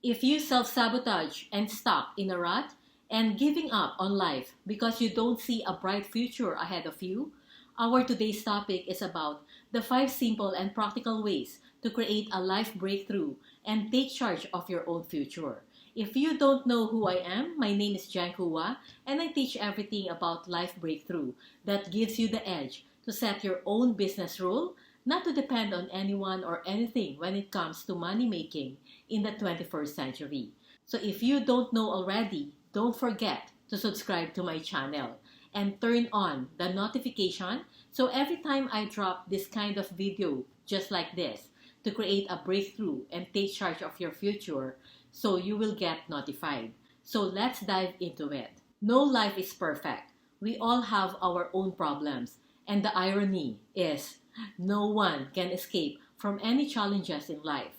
If you self-sabotage and stuck in a rut and giving up on life because you don't see a bright future ahead of you, our today's topic is about the 5 simple and practical ways to create a life breakthrough and take charge of your own future. If you don't know who I am, my name is Jan Hua, and I teach everything about life breakthrough that gives you the edge to set your own business rule, not to depend on anyone or anything when it comes to money making in the 21st century. So if you don't know already, don't forget to subscribe to my channel and turn on the notification so every time I drop this kind of video just like this to create a breakthrough and take charge of your future, so you will get notified. So let's dive into it. No life is perfect. We all have our own problems, and the irony is no one can escape from any challenges in life.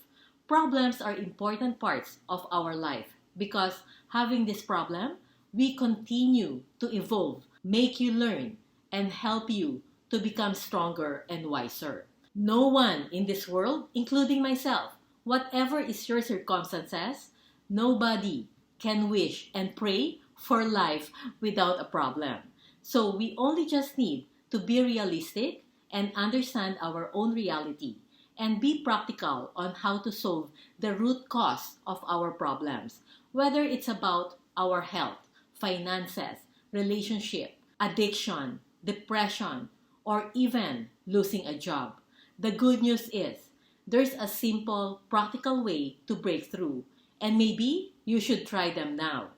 Problems are important parts of our life because having this problem, we continue to evolve, make you learn, and help you to become stronger and wiser. No one in this world, including myself, whatever is your circumstances, nobody can wish and pray for life without a problem. So we only just need to be realistic and understand our own reality and be practical on how to solve the root cause of our problems, whether it's about our health, finances, relationship, addiction, depression, or even losing a job. The good news is there's a simple, practical way to break through, and maybe you should try them now.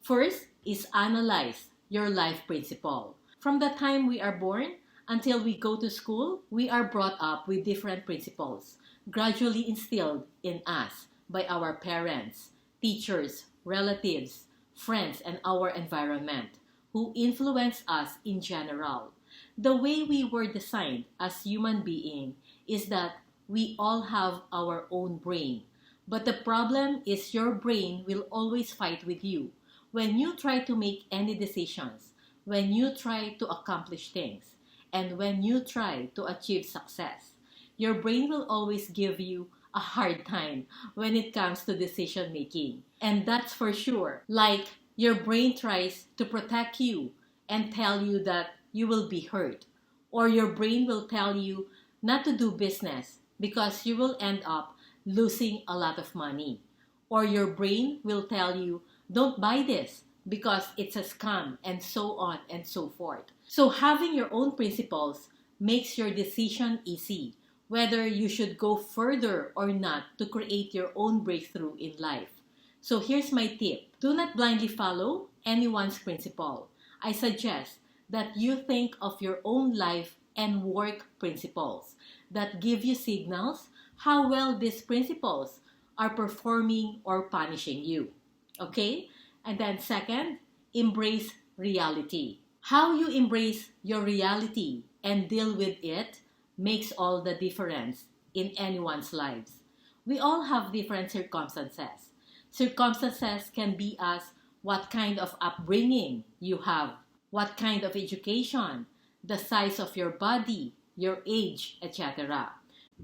First is analyze your life principle. From the time we are born until we go to school, we are brought up with different principles, gradually instilled in us by our parents, teachers, relatives, friends, and our environment, who influence us in general. The way we were designed as human beings is that we all have our own brain. But the problem is your brain will always fight with you when you try to make any decisions, when you try to accomplish things, and when you try to achieve success. Your brain will always give you a hard time when it comes to decision making. And that's for sure. Like your brain tries to protect you and tell you that you will be hurt. Or your brain will tell you not to do business because you will end up losing a lot of money. Or your brain will tell you, don't buy this because it's a scam, and so on and so forth. So having your own principles makes your decision easy, whether you should go further or not to create your own breakthrough in life. So here's my tip. Do not blindly follow anyone's principle. I suggest that you think of your own life and work principles that give you signals how well these principles are performing or punishing you. Okay? And then second, embrace reality. How you embrace your reality and deal with it makes all the difference in anyone's lives. We all have different circumstances. Circumstances can be as what kind of upbringing you have, what kind of education, the size of your body, your age, etc.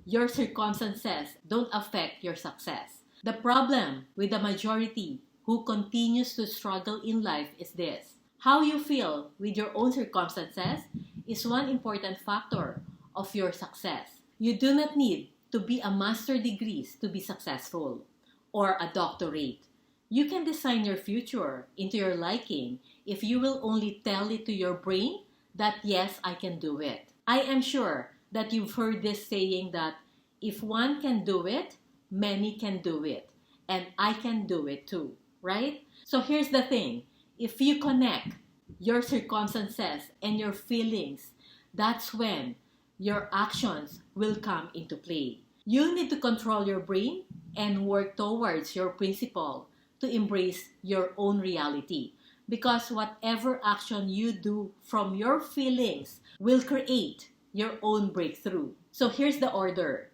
Your circumstances don't affect your success. The problem with the majority who continues to struggle in life is this. How you feel with your own circumstances is one important factor of your success. You do not need to be a master's degrees to be successful or a doctorate. You can design your future into your liking if you will only tell it to your brain that yes, I can do it. I am sure that you've heard this saying that if one can do it, many can do it. And I can do it too, right? So here's the thing. If you connect your circumstances and your feelings, that's when your actions will come into play. You need to control your brain and work towards your principle to embrace your own reality. Because whatever action you do from your feelings will create your own breakthrough. So here's the order.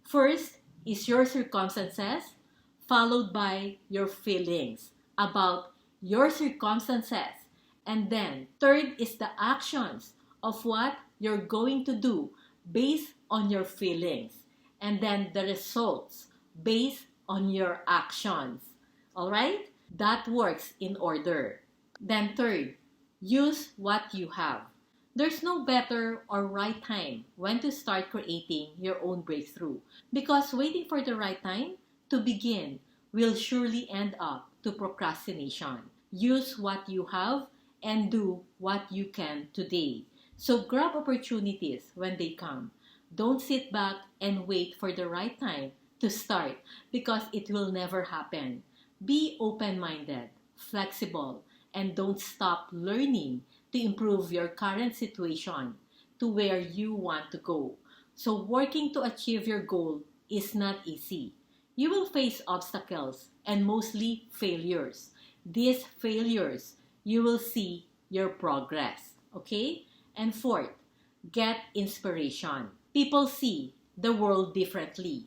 First is your circumstances, followed by your feelings about your circumstances. And then third is the actions of what you're going to do based on your feelings. And then the results based on your actions. Alright? That works in order. Then third, use what you have. There's no better or right time when to start creating your own breakthrough, because waiting for the right time to begin will surely end up to procrastination. Use what you have and do what you can today. So grab opportunities when they come. Don't sit back and wait for the right time to start, because it will never happen. Be open-minded, flexible, and don't stop learning to improve your current situation to where you want to go. So working to achieve your goal is not easy. You will face obstacles and mostly failures. These failures, you will see your progress. Okay? And fourth, get inspiration. People see the world differently.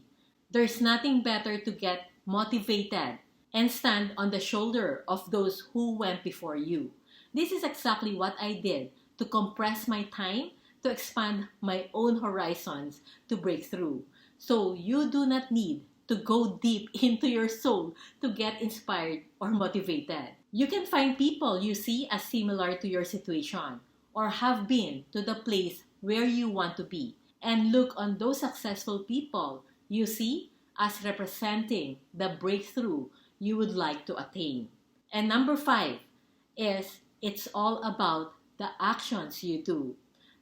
There's nothing better to get motivated and stand on the shoulder of those who went before you. This is exactly what I did to compress my time, to expand my own horizons, to break through. So you do not need to go deep into your soul to get inspired or motivated. You can find people you see as similar to your situation or have been to the place where you want to be, and look on those successful people you see as representing the breakthrough you would like to attain. And number five is, it's all about the actions you do.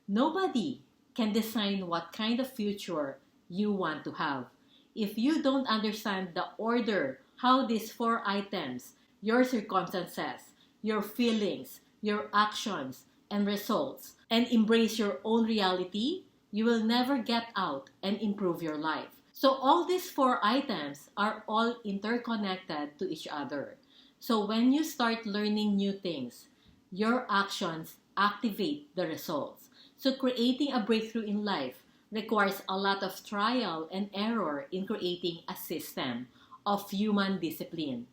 Nobody can design what kind of future you want to have. If you don't understand the order, how these four items, your circumstances, your feelings, your actions, and results, and embrace your own reality, you will never get out and improve your life. So all these four items are all interconnected to each other. So when you start learning new things, your actions activate the results. So creating a breakthrough in life requires a lot of trial and error in creating a system of human discipline.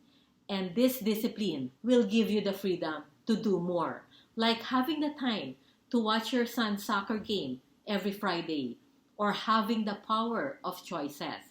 And this discipline will give you the freedom to do more, like having the time to watch your son's soccer game every Friday, or having the power of choices,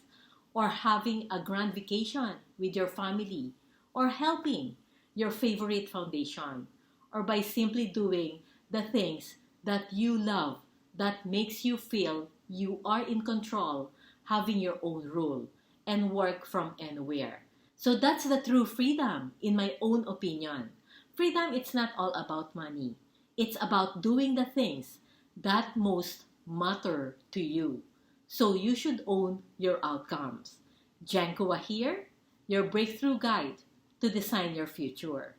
or having a grand vacation with your family, or helping your favorite foundation, or by simply doing the things that you love, that makes you feel you are in control, having your own rule, and work from anywhere. So that's the true freedom, in my own opinion. Freedom, it's not all about money. It's about doing the things that most matter to you. So you should own your outcomes. Jankua here, your breakthrough guide to design your future.